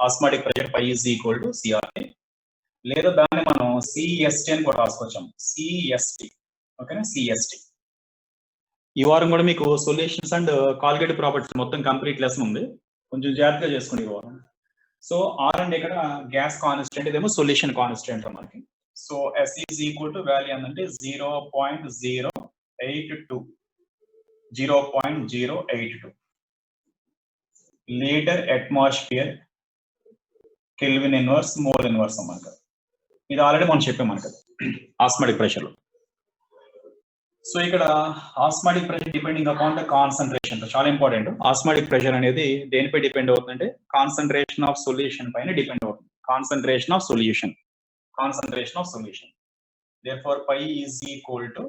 Osmotic pressure pi is equal to CRT. లేదా దాన్ని మనం సిఎస్టీ అని కూడా రాసుకోవచ్చాం, సిఎస్టీ. ఓకేనా, సిఎస్టీ. ఈ వారం కూడా మీకు సొల్యూషన్స్ అండ్ కాలిగేటివ్ ప్రాపర్టీస్ మొత్తం కంప్లీట్ లెసన్ ఉంది, కొంచెం జాగ్రత్తగా చేసుకోండి ఈ వారం. సో ఆర్ అండ్ ఇక్కడ గ్యాస్ కాన్స్టెంట్, ఇదేమో సొల్యూషన్ కాన్స్టెంట్ మనకి. So S is equal to value ఏంటంటే 0.082 litre atmosphere kelvin inverse mole inverse మనకు. ఇది ఆల్రెడీ మనం చెప్పాం మనకు ఆస్మాటిక్ ప్రెషర్ లో. సో ఇక్కడ osmotic pressure depending upon the concentration, చాలా ఇంపార్టెంట్. ఆస్మాటిక్ ప్రెషర్ అనేది దేనిపై డిపెండ్ అవుతుందంటే కాన్సన్ట్రేషన్ ఆఫ్ సొల్యూషన్ పైన డిపెండ్ అవుతుంది. Concentration of solution. Therefore pi is equal to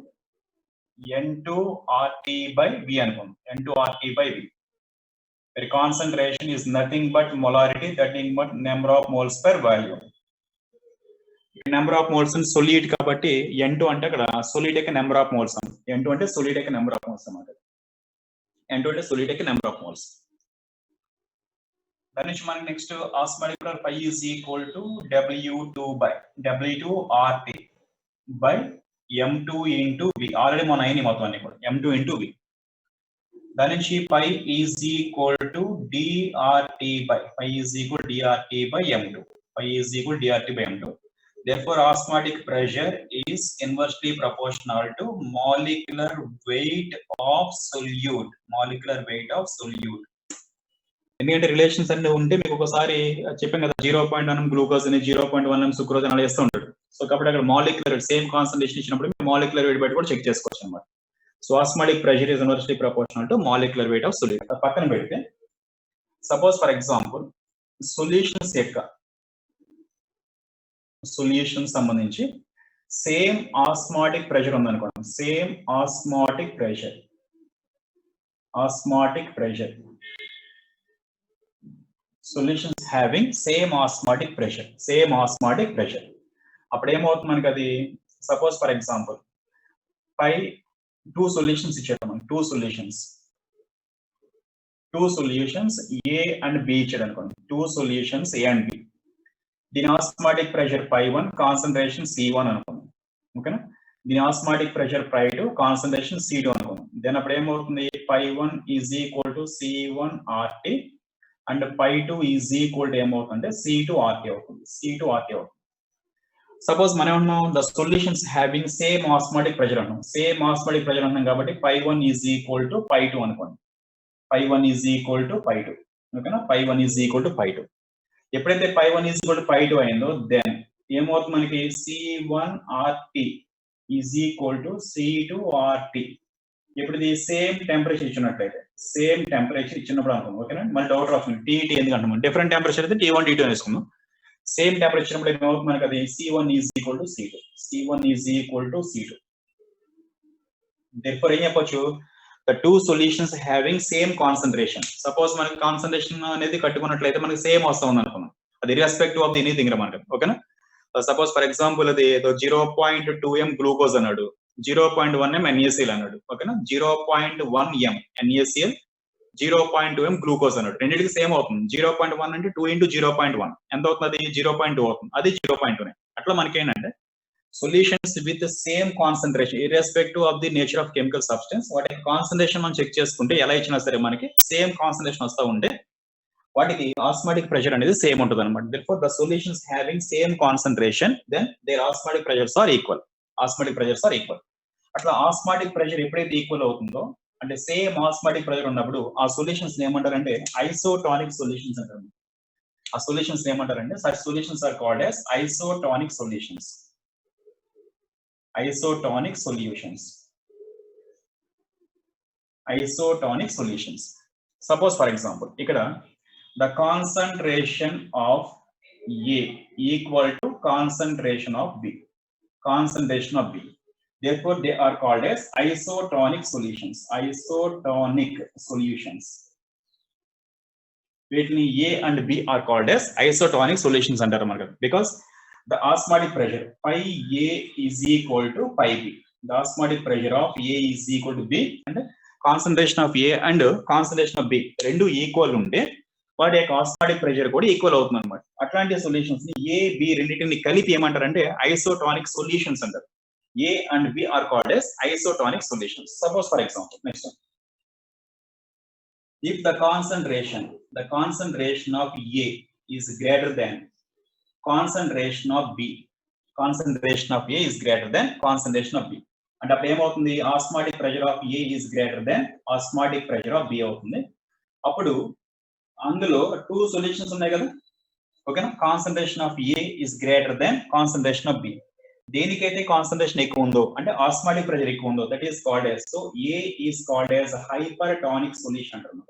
N2RT by V అనుకుందాం, N2RT by V. Where concentration is nothing but molarity, that is but number of moles per volume. Number of moles solute కాబట్టి N2 అంటే అక్కడ solute యొక్క number of moles. N2 అంటే solute యొక్క number of moles అన్నమాట. N2 అంటే solute యొక్క number of moles. దాని నుంచి మనకి next osmotic pressure pi is equal to W2RT by M2 into V. Already మన అయిన మొత్తం అన్ని కూడా M2 into V. దాని నుంచి pi is equal to DRT by M2. Pi is equal to DRT by M2. Therefore, osmotic pressure is inversely proportional to molecular weight of solute. ఎందుకంటే relations అన్ని ఉంటే మీకు ఒకసారి చెప్పాం కదా, 0.1 గ్లూకోజ్ అని 0.1 సుక్రోజ్ అని వేస్తూ ఉంటాడు. సో కాబట్టి అక్కడ మాలిక్యులర్ సేమ్ కాన్సన్ట్రేషన్ ఇచ్చినప్పుడు మీరు మాలిక్యులర్ వెయిట్ బయట కూడా చెక్ చేసుకోవచ్చు అనమాట. So osmotic pressure is inversely proportional to molecular weight of solute. పక్కన పెడితే సపోజ్ ఫర్ ఎగ్జాంపుల్ సొల్యూషన్ సంబంధించి సేమ్ ఆస్మాటిక్ ప్రెషర్ ఉందనుకోండి. Same osmotic pressure solutions having same osmotic pressure. అప్పుడు ఏమవుతుంది మనకి అది, సపోజ్ ఫర్ ఎగ్జాంపుల్ పై 2 సొల్యూషన్స్ ఇచ్చాడు మనకి, 2 సొల్యూషన్స్ A అండ్ B ఇచ్చాడు అనుకోండి. 2 సొల్యూషన్స్ A అండ్ B. దీని ఆస్మాటిక్ ప్రెషర్ π1, కాన్సంట్రేషన్ C1 అనుకోండి. ఓకేనా, దీని ఆస్మాటిక్ ప్రెషర్ π2, కాన్సంట్రేషన్ C2 అనుకోండి. దెన్ అప్పుడు ఏమవుతుంది, π1 is equal to C1RT and π2 is equal to ఏమవుతుందంటే C2RT అవుతుంది. సపోజ్ మనం ఏమన్నాం, the solutions having same osmotic pressure అన్నాం. సేమ్ ఆస్మాటిక్ ప్రెషర్ అన్నాం కాబట్టి π1 ఈజ్ ఈక్వల్ టు π2 అనుకోండి. π1 ఈజ్ ఈక్వల్ టు π2. ఓకేనా, π1 ఈజ్ ఈక్వల్ టు π2. ఎప్పుడైతే π1 ఈజ్ ఈక్వల్ టు π2 అయిందో దెన్ ఏమవుతుంది మనకి, C1RT is equal to C2RT. ఇప్పుడు ఇది సేమ్ టెంపరేచర్ ఇచ్చినప్పుడు అనుకుందాం. ఓకేనా, మళ్ళీ డౌట్ రాస్తుంది TT ఎందుకు అంటున్నాం, డిఫరెంట్ టెంపరేచర్ అయితే T1 T2 అని వేసుకుందాం. సేమ్ టెంపరేచర్ ఇచ్చినప్పుడు ఏమవుతుంది మనకి, అది C1 is equal to C2. Therefore ఏం చెప్పొచ్చు, the two solutions having same concentration. Suppose మనకి కాన్సన్ట్రేషన్ అనేది కట్టుకున్నట్లయితే మనకి సేమ్ వస్తుంది అనుకున్నాం, అది ఇర్రెస్పెక్టివ్ ఆఫ్ ఎనీథింగ్ మనకి. ఓకేనా, సపోజ్ ఫర్ ఎగ్జాంపుల్ అది 0.2 m గ్లూకోజ్ అన్నాడు, 0.1 m NaCl అన్నాడు. ఓకేనా, 0.1 m NaCl, 0.2 m గ్లూకోజ్ అన్నాడు. రెండింటికి సేమ్ అవుతుంది. 0.1 అంటే 2 into 0.1 ఎంత అవుతుంది, అది 0.2 అవుతుంది. అది 0.2. అట్లా మనకి ఏంటంటే solutions with same concentration irrespective of the nature of chemical substance, వాటి కాన్సన్ట్రేషన్ మనం చెక్ చేసుకుంటే ఎలా ఇచ్చినా సరే మనకి సేమ్ కాన్సన్ట్రేషన్ వస్తూ ఉంటే వాటికి ఆస్మాటిక్ ప్రెషర్ అనేది సేమ్ ఉంటుంది అనమాట. Therefore the solutions having same concentration, then their osmotic pressures are equal. అట్లా ఆస్మాటిక్ ప్రెషర్ ఎప్పుడైతే ఈక్వల్ అవుతుందో, అంటే సేమ్ ఆస్మాటిక్ ప్రెషర్ ఉన్నప్పుడు ఆ సొల్యూషన్స్ ఏమంటారంటే ఐసోటానిక్ సొల్యూషన్స్ అంటారు. ఆ సొల్యూషన్స్ ఏమంటారంటే such solutions are called as isotonic solutions. Suppose for example ఇక్కడ the concentration of A equal to concentration of B. Therefore they are called as isotonic solutions. Between A and B are called as isotonic solutions అంటారు మనకు. Because the osmotic pressure pi A is equal to pi B. The osmotic pressure of A is equal to B and concentration of A and concentration of B రెండు equal ఉంటే వాటి యొక్క osmotic pressure కూడా equal అవుతుంది అనమాట. అట్లాంటి solutions ని A B రెండింటిని కలిపి ఏమంటారంటే ఐసోటానిక్ సొల్యూషన్స్ అంటారు. A and B are called as isotonic solutions. Suppose for example, next one. If the concentration of A is greater than concentration of B, concentration of A is greater than concentration of B. And అప్పుడు ఏమవుతుంది, osmotic pressure of A is greater than osmotic pressure of B అవుతుంది. అప్పుడు అందులో two solutions ఉన్నాయి కదా, ఓకేనా. Concentration of A is greater than concentration of B. దేనికైతే concentration ఎక్కువ ఉందో అంటే ఆస్మాటిక్ ప్రెషర్ ఎక్కువ ఉందో that is called as, so A is called as hypertonic solution అంటారు.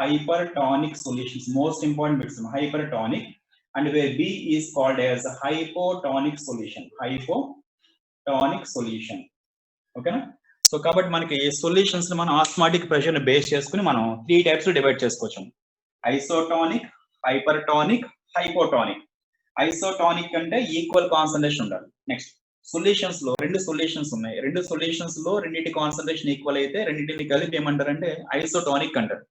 Hypertonic solutions most important bits, hypertonic. And where B is called as hypotonic solution, hypotonic solution, ఓకేనా. So కాబట్టి మనకి solutions మనం osmotic pressure ని base చేసుకుని మనం 3 types లో divide చేసుకోవచ్చు. Isotonic, hypertonic, hypotonic. ఐసోటానిక్ అంటే ఈక్వల్ కాన్సంట్రేషన్ ఉండాలి. నెక్స్ట్ సొల్యూషన్స్ లో 2 సొల్యూషన్స్ ఉన్నాయి. 2 సొల్యూషన్స్ లో రెండింటి కాన్సంట్రేషన్ ఈక్వల్ అయితే రెండింటిని కలిపి ఏమంటారంటే ఐసోటానిక్ అంటారు.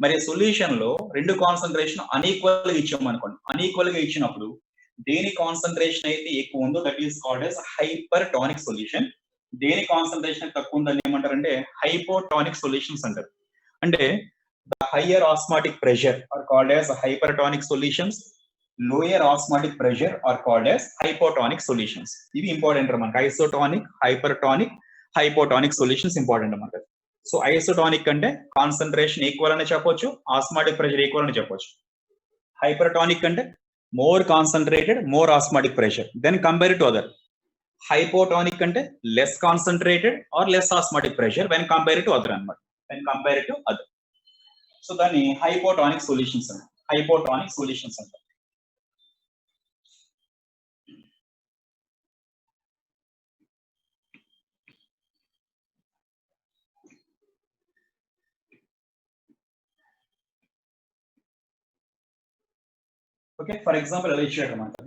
మరి సొల్యూషన్ లో 2 కాన్సంట్రేషన్ అన్ఈక్వల్ గా ఇచ్చామనుకోండి, అన్ఈక్వల్ గా ఇచ్చినప్పుడు దేని కాన్సంట్రేషన్ అయితే ఎక్కువ ఉందో that is called as hypertonic solution. దేని కాన్సంట్రేషన్ తక్కువ ఉందని ఏమంటారంటే హైపోటానిక్ సొల్యూషన్స్ అంటారు. అంటే the higher osmotic pressure are called as hypertonic solutions, lower osmotic pressure are called as hypotonic solutions. ఇవి ఇంపార్టెంట్ మనకి. Isotonic, hypertonic, hypotonic solutions important మనకి. So isotonic అంటే కాన్సంట్రేషన్ ఈక్వల్ అని చెప్పొచ్చు, ఆస్మాటిక్ ప్రెషర్ ఈక్వల్ అని చెప్పొచ్చు. హైపర్టానిక్ అంటే more concentrated, more osmotic pressure than compare to other. Hypotonic అంటే less concentrated or less osmotic pressure when compare to other అన్నమాట, when compare to other. So దాన్ని hypotonic solutions అంటారు, hypotonic solutions అంటారు. Okay, for example, I'll share it.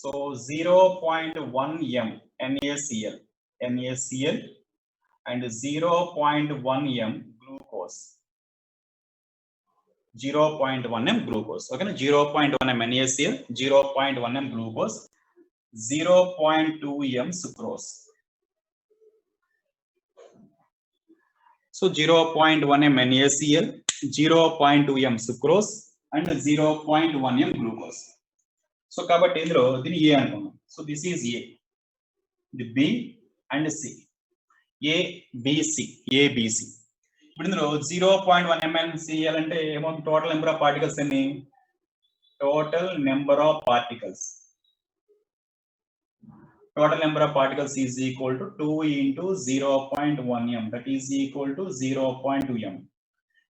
So 0.1 m NaCl and 0.1 m glucose. 0.1 m glucose. Okay, 0.1 m NaCl, 0.1 m glucose, 0.2 m sucrose. So 0.1 m NaCl, 0.2 m sucrose and 0.1 m glucose. So కాబట్టి ఇందులో దీని A అనుకున్నాం. So this is A, the B and C, ABC, ABC. ఇప్పుడు ఇందులో 0.1 mNCl అంటే ఏమవుతుంది, total number of particles ఎన్ని, total number of particles, total number of particles is equal to 2 into 0.1 m, that is equal to 0.2 m.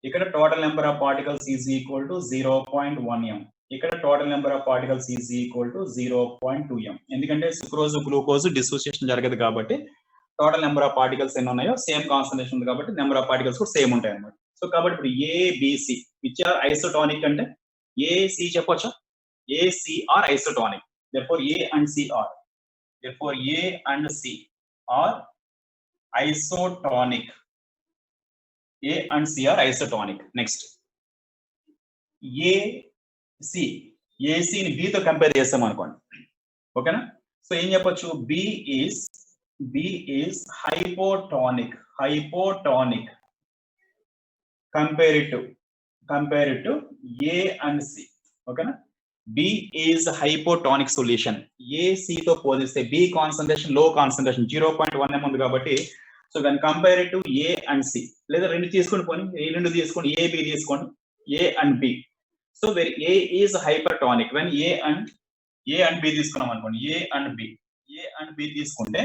ఇక్కడ total number of particles is equal to 0.1 m. ఇక్కడ total number of particles is equal to 0.2 m. ఎందుకంటే sucrose glucose dissociation జరగదు కాబట్టి total number of particles ఎన్ని ఉన్నాయో same concentration ఉంది కాబట్టి number of particles కూడా సేమ్ ఉంటాయి అన్నమాట. సో కాబట్టి ఇప్పుడు ఏబిసి విచ్ ఆర్ ఐసోటానిక్ అంటే ఏసి చెప్పొచ్చా, ఏసిఆర్ isotonic. therefore A and C are, therefore A and C are isotonic. A and C are isotonic. Next AC, AC ని B తో కంపేర్ చేస్తాం అనుకోండి, ఓకేనా. సో ఏం చెప్పొచ్చు, B is hypotonic, hypotonic compare it to A and C, ఓకేనా. B is hypotonic solution. AC తో పోలిస్తే B కాన్సంట్రేషన్ లో కాన్సంట్రేషన్ 0.1 m ఉంది కాబట్టి so when compare it to A and C, లేదా రెండు తీసుకొని పోనీ, ఈ రెండు తీసుకోండి, A B తీసుకోండి, A and B. So where A is hypertonic, when A and B తీసుకున్నాం అనుకోండి, A and B తీసుకుంటే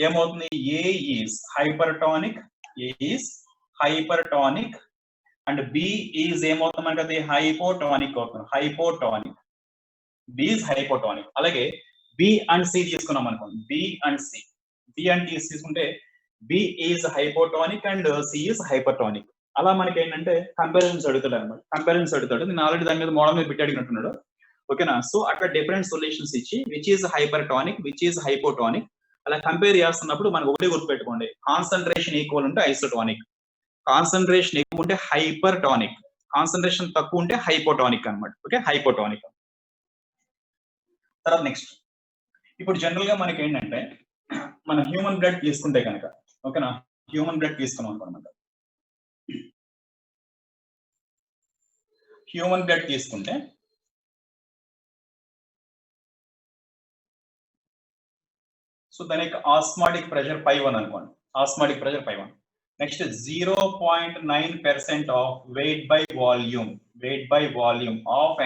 ఏమవుతుంది, A is hypertonic and B is ఏమవుతుంది మనకి, అది హైపోటానిక్ అవుతుంది, హైపోటానిక్. B is hypotonic. అలాగే B and C తీసుకున్నాం అనుకోండి, B and C తీసుకుంటే B is hypotonic and C is hypertonic. అలా మనకి ఏంటంటే కంపారిజన్స్ అడుగుతాడు అనమాట, కంపారిజన్స్ అడుగుతాడు. నేను ఆల్రెడీ దాని మీద మోడల్ మీద పెట్టి అడిగినట్టున్నాడు, ఓకేనా. సో అట్లా డిఫరెంట్ సొల్యూషన్స్ ఇచ్చి which is hypertonic, which is hypotonic అలా కంపేర్ చేస్తున్నప్పుడు మనకు ఒకటి గుర్తుపెట్టుకోండి, కాన్సంట్రేషన్ ఈక్వల్ ఉంటే ఐసోటానిక్, కాన్సన్ట్రేషన్ ఎక్కువ ఉంటే హైపర్ టానిక్, కాన్సన్ట్రేషన్ తక్కువ ఉంటే హైపోటానిక్ అనమాట. Okay, hypotonic. తర్వాత నెక్స్ట్, ఇప్పుడు జనరల్ గా మనకి ఏంటంటే మన హ్యూమన్ బ్లడ్ తీసుకుంటే కనుక, ఓకేనా, హ్యూమన్ బ్లడ్ తీసుకున్నాం అనుకోండి, హ్యూమన్ బ్లడ్ తీసుకుంటే సో దాని యొక్క ఆస్మాటిక్ ప్రెషర్ π1 అనుకోండి, osmotic pressure π1. Next 0.9% of weight by volume of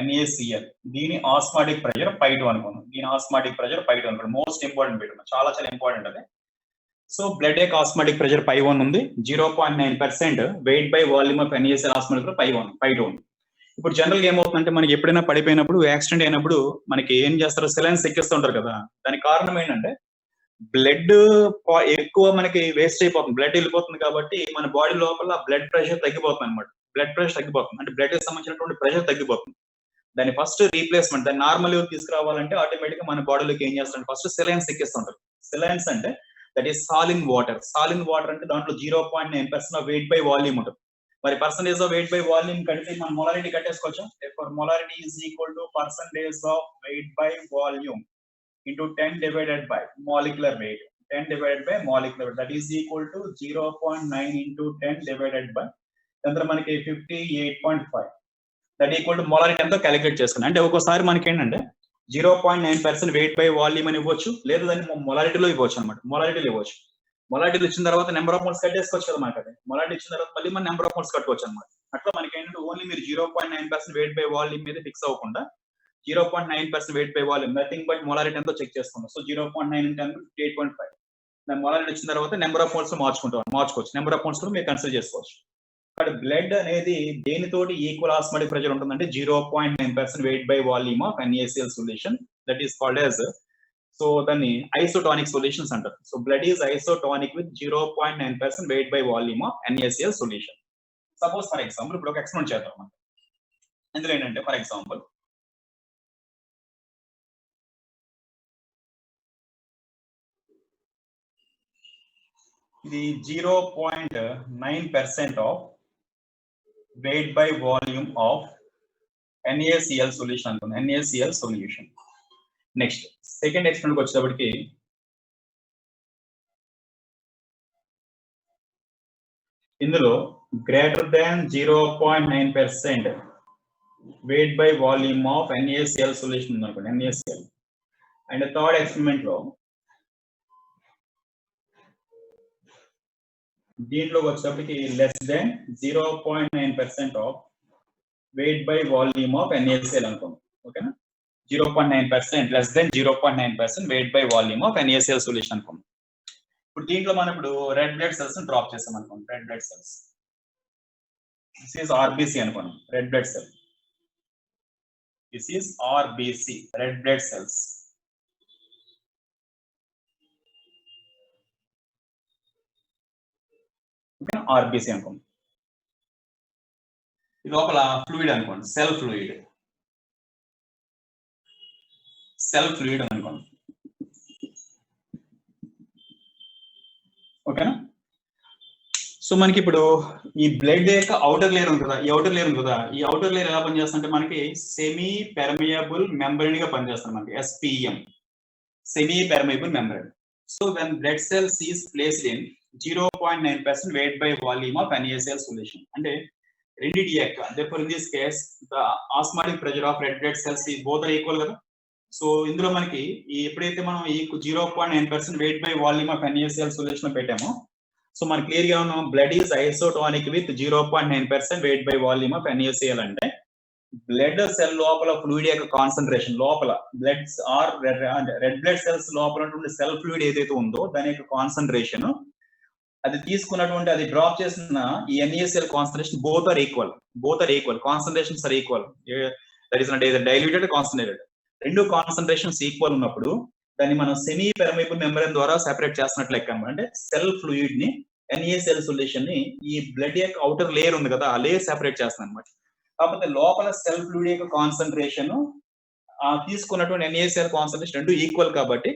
NaCl, దీని ఆస్మాటిక్ ప్రెషర్ π2 అనుకోండి, దీని ఆస్మాటిక్ ప్రెషర్ π2 అనుకోండి. మోస్ట్ ఇంపార్టెంట్ బిట్, చాలా చాలా ఇంపార్టెంట్ అది. సో బ్లడ్ యొక్క ఆస్మాటిక్ ప్రెషర్ π1 ఉంది, 0.9% weight by volume of NaCl osmotic pressure π2 ఉంది. ఇప్పుడు జనరల్ గా ఏమవుతుందంటే మనకి ఎప్పుడైనా పడిపోయినప్పుడు, యాక్సిడెంట్ అయినప్పుడు మనకి ఏం చేస్తారు, సెలైన్స్ ఎక్కిస్తుంటారు కదా. దానికి కారణం ఏంటంటే బ్లడ్ ఎక్కువ మనకి వేస్ట్ అయిపోతుంది, బ్లడ్ వెళ్ళిపోతుంది కాబట్టి మన బాడీ లోపల బ్లడ్ ప్రెషర్ తగ్గిపోతుంది అనమాట. బ్లడ్ ప్రెషర్ తగ్గిపోతుంది అంటే బ్లడ్ కి సంబంధించినటువంటి ప్రెషర్ తగ్గిపోతుంది. దాని ఫస్ట్ రీప్లేస్మెంట్, దాన్ని నార్మల్ తీసుకురావాలంటే ఆటోమేటిక్ గా మన బాడీలోకి ఏం చేస్తారంటే ఫస్ట్ సెలైన్స్ ఎక్కిస్తుంటారు. సెలైన్స్ అంటే that is saline water. Saline water అంటే దాంట్లో 0.9% ఆఫ్ వెయిట్ బై వాల్యూమ్ ఉంటుంది. మరి percentage of weight by volume కడితే మనం మొలారిటీ కట్టేసుకోవచ్చు. Molarity is equal to percentage of weight by volume into 10 divided by molecular weight, 10 divided by molecular weight, that is equal to 0.9 into 10 divided by then మనకి 58.5, that equal to molarity ఎంతో calculate చేసుకున్నాం. అంటే ఒక్కోసారి మనకి ఏంటంటే 0.9% weight by volume అని ఇవ్వచ్చు, లేదా దాన్ని మొలారిటీలో ఇవ్వచ్చు అనమాట. మొలారిటీలో ఇవ్వచ్చు. మొలారిటీలు ఇచ్చిన తర్వాత నెంబర్ ఆఫ్ మోల్స్ కట్టేసుకోవచ్చు కదా మనకి. అది మొలారిటీ ఇచ్చిన తర్వాత మళ్ళీ మన నెంబర్ ఆఫ్ మోల్స్ కట్టుకోవచ్చు అనమాట. అట్లా మనకి ఏంటంటే ఓన్లీ మీరు 0.9% వెయిట్ బై వాల్యూమ్ మీద ఫిక్స్ అవ్వకుండా 0.9% weight by volume nothing but molarity ఎంతో చెక్ చేసుకుంటాం. సో 0.9 into 58.5, దాని మొలారిటీ వచ్చిన తర్వాత నెంబర్ ఆఫ్ మోల్స్ మార్చుకోవచ్చు. నెంబర్ ఆఫ్ మోల్స్ కూడా మీరు కన్సిడర్ చేసుకోవచ్చు. ఇక్కడ బ్లడ్ అనేది దేనితోటి ఈక్వల్ ఆస్మాటిక్ ప్రెషర్ ఉంటుందంటే 0.9% weight by volume of NaCl solution, that is called as, so దాన్ని ఐసోటానిక్ సొల్యూషన్స్ అంటారు. So blood is isotonic with 0.9% weight by volume of NaCl solution. Suppose for example ఇప్పుడు ఒక experiment చేద్దాం మనం. ఇందులో ఏంటంటే for example ఇది 0.9% of weight by volume of NaCl solution అనుకుంది, NaCl solution. Next second experiment వచ్చేటప్పటికి ఇందులో greater than 0.9% weight by volume of NaCl solution ఉంది అనుకోండి, NaCl. అండ్ థర్డ్ ఎక్స్పెరిమెంట్ లో దీంట్లో వచ్చేటప్పటికి less than 0.9% of weight by volume of NaCl అనుకోండి, ఓకేనా. 0.9%, less than 0.9% weight by volume of NaCl solution అనుకోండి. ఇప్పుడు దీంట్లో మనం ఇప్పుడు రెడ్ బ్లడ్ సెల్స్ డ్రాప్ చేస్తాం అనుకోండి. Red blood cells, this is RBC అనుకోండి, red blood cell. This is RBC, red blood cells. RBC అనుకోండి. ఇది లోపల ఫ్లూయిడ్ అనుకోండి, సెల్ ఫ్లూయిడ్ అనుకోండి, ఓకేనా. సో మనకి ఇప్పుడు ఈ బ్లడ్ యొక్క అవుటర్ లేయర్ ఉంది కదా, ఈ అవుటర్ లేయర్ ఎలా పనిచేస్తుంటే మనకి సెమీ పెర్మియబుల్ మెంబ్రేన్ గా పనిచేస్తుంది మనకి, SPM, semi permeable membrane. So when blood cells is placed in 0.9% weight by volume of NaCl solution, అంటే రెండిటి యొక్క therefore in this case the osmotic pressure of red blood cells is both are equal కదా. So ఇందులో మనకి ఎప్పుడైతే మనం ఈ 0.9% weight by volume of NaCl solution పెట్టామో, సో మనకి క్లియర్ గా ఉన్నాం blood is isotonic with 0.9% weight by volume of NaCl. అంటే బ్లడ్ సెల్ లోపల ఫ్లూయిడ్ యొక్క కాన్సన్ట్రేషన్, లోపల bloods or red blood cells లోపల ఉన్నటువంటి సెల్ ఫ్లూయిడ్ ఏదైతే ఉందో దాని యొక్క కాన్సన్ట్రేషన్, అది తీసుకున్నటువంటి అది డ్రాప్ చేసిన ఈ NaCl concentration both are equal, concentrations are equal, that is not either diluted concentrated, రెండు కాన్సన్ట్రేషన్స్ ఈక్వల్ ఉన్నప్పుడు దాన్ని మనం సెమీ పెర్మియబుల్ మెంబ్రేన్ ద్వారా సెపరేట్ చేస్తున్నట్లు లెక్క అనమాట. అంటే సెల్ ఫ్లూయిడ్ ని, NaCl సొల్యూషన్ ని ఈ బ్లడ్ యొక్క అవుటర్ లేయర్ ఉంది కదా, ఆ లేయర్ సెపరేట్ చేస్తుంది అనమాట. కాకపోతే లోపల సెల్ ఫ్లూయిడ్ యొక్క కాన్సన్ట్రేషన్ తీసుకున్నటువంటి NaCl కాన్సన్ట్రేషన్ రెండు ఈక్వల్ కాబట్టి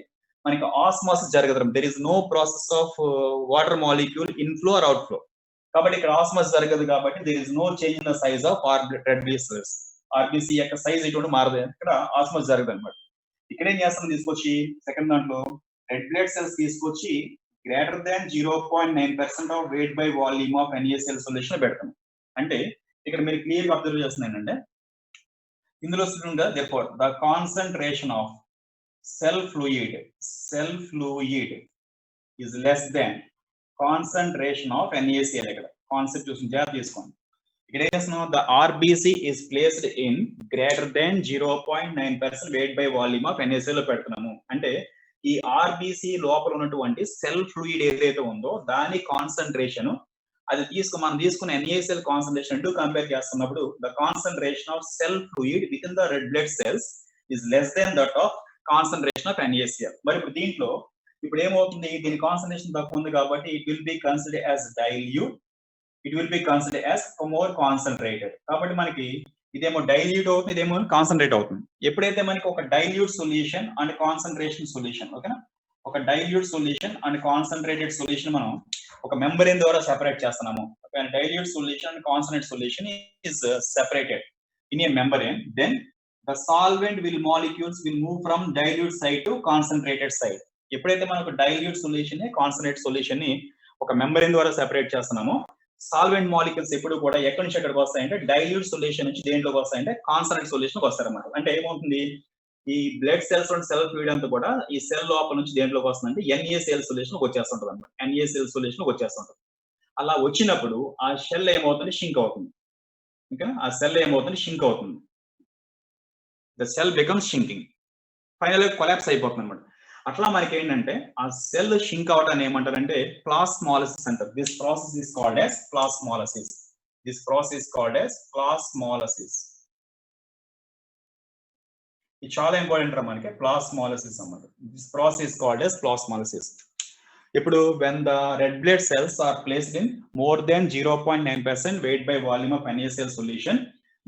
మనకి ఆస్మాసిస్ జరగదు. There is no process of water molecule inflow or outflow. కాబట్టి ఇక్కడ ఆస్మాసిస్ జరగదు కాబట్టి there is no change in the size of red blood cells. RBC యొక్క సైజ్ ఎటువంటి మారదు, ఇక్కడ ఆస్మాసిస్ జరగదు అనమాట. ఇక్కడ ఏం చేస్తాం, తీసుకొచ్చి సెకండ్ దాంట్లో రెడ్ బ్లడ్ సెల్స్ తీసుకొచ్చి greater than 0.9% of weight by volume of NaCl solution పెడతాం. అంటే ఇక్కడ మీరు క్లియర్ గా అబ్జర్వ్ చేస్తున్నారు ఏంటంటే ఇందులో therefore the concentration of cell fluid is less than concentration of NaCl. ఇక్కడ కాన్సెప్ట్ చూసి జాగ్రత్త తీసుకోండి. ఇక్కడ ఏం చేస్తున్నాం, the RBC is placed in greater than 0.9% weight by volume of NaCl లో పెడుతున్నాము. అంటే ఈ RBC లోపల ఉన్నటువంటి సెల్ ఫ్లూయిడ్ ఏదైతే ఉందో దాని కాన్సన్ట్రేషన్ అది మనం తీసుకున్న NaCl కాన్సన్ట్రేషన్ టు కంపేర్ చేస్తున్నప్పుడు the concentration of cell fluid with in the red blood cells is less than that of concentration of NaCl. మరి ఇప్పుడు దీంట్లో ఇప్పుడు ఏమవుతుంది, దీని కాన్సన్ట్రేషన్ తక్కువ ఉంది కాబట్టి it will be considered as dilute, it will be considered as more concentrated. కాబట్టి మనకి ఇదేమో డైల్యూట్ అవుతుంది, ఇదేమో కాన్సన్ట్రేట్ అవుతుంది. ఎప్పుడైతే మనకి ఒక dilute solution and concentration solution, ఓకేనా, ఒక dilute solution and concentrated solution మనం ఒక మెంబ్రేన్ ద్వారా సెపరేట్ చేస్తున్నాము. Dilute solution and concentrated solution is separated in a membrane, then the solvent molecules will move from dilute side to concentrated side. ఎప్పుడైతే మనం ఒక dilute solution ని concentrated solution ని ఒక మెంబ్రేన్ ద్వారా సెపరేట్ చేస్తున్నామో సాల్వెంట్ మాలిక్యూల్స్ ఎప్పుడు కూడా ఎక్కడి నుంచి ఎక్కడికి వస్తాయంటే డైల్యూట్ సొల్యూషన్ నుంచి దేంట్లోకి వస్తాయంటే కాన్సన్ట్రేటెడ్ సొల్యూషన్ వస్తారన్నమాట. అంటే ఏమవుతుంది, ఈ blood cells and cell fluid అంతా కూడా ఈ సెల్ లోపల నుంచి దేంట్లోకి వస్తుందంటే NaCl సొల్యూషన్ వచ్చేస్తుంటది అనమాట. NaCl సొల్యూషన్ వచ్చేస్తుంటది. అలా వచ్చినప్పుడు ఆ షెల్ ఏమవుతుంది, షింక్ అవుతుంది. ఇంకా ఆ సెల్ ఏమవుతుంది, షింక్ అవుతుంది. ద సెల్ బికమ్స్ షింకింగ్, ఫైనల్ గా కొలాప్స్ అయిపోతుంది అనమాట. అట్లా మనకి ఏంటంటే ఆ సెల్ షింక్ అవటాన్ని ఏమంటారంటే ప్లాస్మాలిసిస్ అంటారు. This process is called as plasmolysis. This process is called as plasmolysis. ఇది చాలా ఇంపార్టెంట్ రా మనకి, ప్లాస్మాలిసిస్ అన్నమాట. This process is called as plasmolysis. ఇప్పుడు when the red blood cells are placed in more than 0.9% weight by volume of NaCl solution,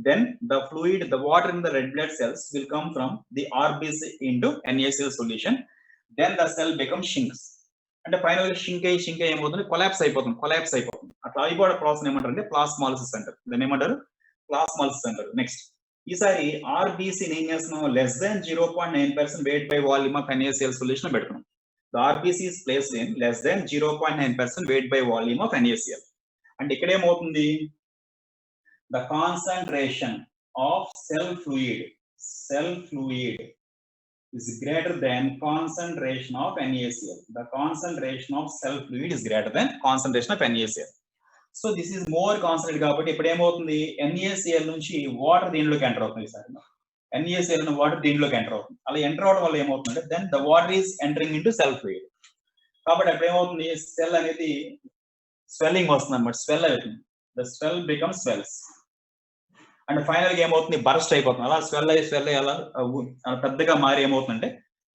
then the fluid, the water in the red blood cells will come from the RBC into NaCl solution. Then the cell becomes shrinks. అంటే final shrink అయ్యి ఏమవుతుంది, collapse అయిపోతుంది. అట్లా అయిపోయే process ఏమంటారు అంటే ప్లాస్మాలిసిస్ అంటారు. దాన్ని ఏమంటారు, ప్లాస్మాలిసిస్ అంటారు. నెక్స్ట్ ఈసారి RBC ఏం చేస్తున్నాం, less than 0.9% weight by volume of NaCl solution పెడుతున్నాం. The RBC is placed in less than 0.9% weight by volume of NaCl. అంటే ఇక్కడ ఏమవుతుంది, the concentration of cell fluid is greater than concentration of NaCl. The concentration of cell fluid is greater than concentration of NaCl. So this is more concentrated కాబట్టి ఇప్పుడు ఏమవుతుంది, NaCl నుంచి water దీనిలోకి enter అవుతుంది. Sir NaCl అనే water దీనిలోకి enter అవుతుంది. అలా ఎంటర్ అవడం వల్ల ఏమవుతుందంటే then the water is entering into cell fluid. కాబట్టి అప్పుడు ఏమవుతుంది, సెల్ అనేది స్వెల్లింగ్ వస్తుంది అనమాట, స్వెల్ అవుతుంది. The swell becomes swells and final గా ఏమవుతుంది, బరస్ట్ అయిపోతుంది. అలా స్వెల్ అయ్యి అలా పెద్దగా మారి ఏమవుతుందంటే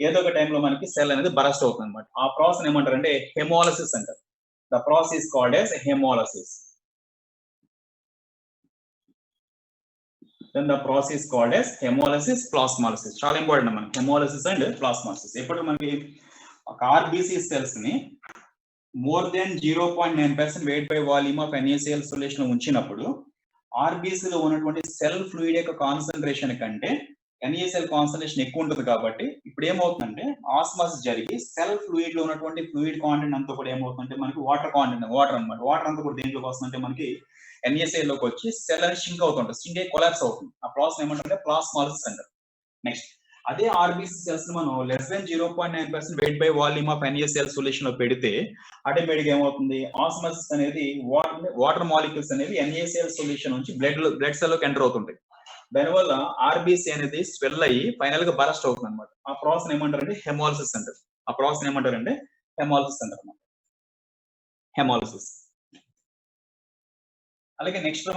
ఏదో ఒక టైంలో మనకి సెల్ అనేది బరస్ట్ అవుతుంది అనమాట. ఆ ప్రాసెస్ ఏమంటారు అంటే హెమోలసిస్ అంటారు. The process called as hemolysis. Then the process called as hemolysis, plasmolysis. చాలా ఇంపార్టెంట్ మనకి హెమోలసిస్ అండ్ ప్లాస్మాలిసిస్. ఎప్పుడు మనకి ఒక RBC సెల్స్ ని more than 0.9% weight by volume of NaCl solution ఉంచినప్పుడు RBC లో ఉన్నటువంటి సెల్ ఫ్లూయిడ్ యొక్క కాన్సన్ట్రేషన్ కంటే NaCl కాన్సన్ట్రేషన్ ఎక్కువ ఉంటుంది. కాబట్టి ఇప్పుడు ఏమవుతుందంటే ఆస్మాసిస్ జరిగి సెల్ ఫ్లూయిడ్ లో ఉన్నటువంటి ఫ్లూయిడ్ కాంటెంట్ అంతా కూడా ఏమవుతుందంటే మనకి వాటర్ అన్నమాట. వాటర్ అంతా కూడా దేంట్లోకి వస్తుందంటే మనకి NaCl లోకి వచ్చి సెల్ అనేది షింక్ అవుతుంటుంది, షింక్ అయ్యి కొలాప్స్ అవుతుంది. ఆ ప్రాసెస్ ఏమంటారంటే ప్లాస్మాలిసిస్ అంటారు. నెక్స్ట్ అదే RBC సెల్స్ మనం less than 0.9% weight by volume of NaCl solution లో పెడితే ఆటోమేటిక్ ఏమవుతుంది, ఆస్మాసిస్ అనేది వాటర్ మాలిక్యూల్స్ అనేవి NaCl సొల్యూషన్ నుంచి బ్లడ్ సెల్ లోకి ఎంటర్ అవుతుంటాయి. దానివల్ల RBC అనేది స్వెల్ అయ్యి ఫైనల్ గా బరస్ట్ అవుతుంది అనమాట. ఆ ప్రాసెస్ ఏమంటారంటే హెమోలసిస్ అంటారు. ఆ ప్రాసెస్ ఏమంటారంటే హెమోలసిస్ అంటారు. హెమోలసిస్. అలాగే నెక్స్ట్